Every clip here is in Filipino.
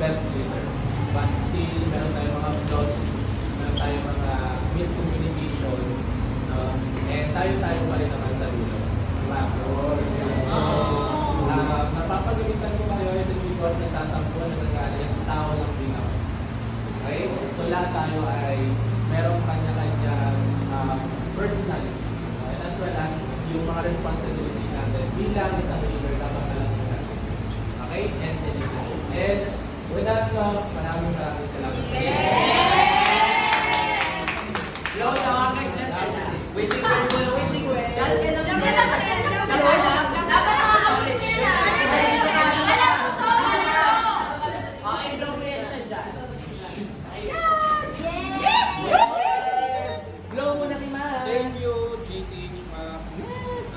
best leader. But still, meron tayong mga flaws, meron tayong mga miscommunication, no? And tayo-tayo pa rin naman sa dulo. Napapagalitan ko kayo sa because nagtatampo na nagagalit, tao lang din ako. Okay? So lahat tayo ay merong kanya-kanyang personality. And as well as yung mga responsibility natin bilang isang leader dapat alam natin. Okay? And with that, maraming salamat sa inyo. Hello, tawagan dyan sila. Wishing well, wishing well. Dyan ka lang. Dapat nakakapit siya. I-blow mo yan siya dyan. Blow mo na si Ma. Thank you, GTH, Ma. Yes.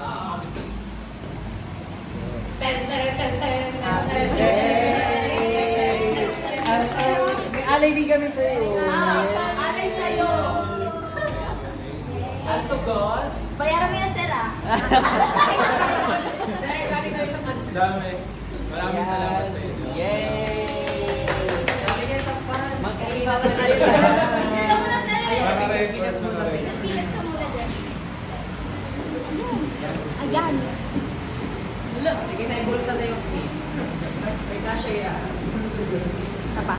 May alay din kami sa'yo. Alay sa'yo. At to God. Bayaran mo yan, sir, ah. Dami. Maraming salamat sa inyo. Yay! Magkaiba na tayo.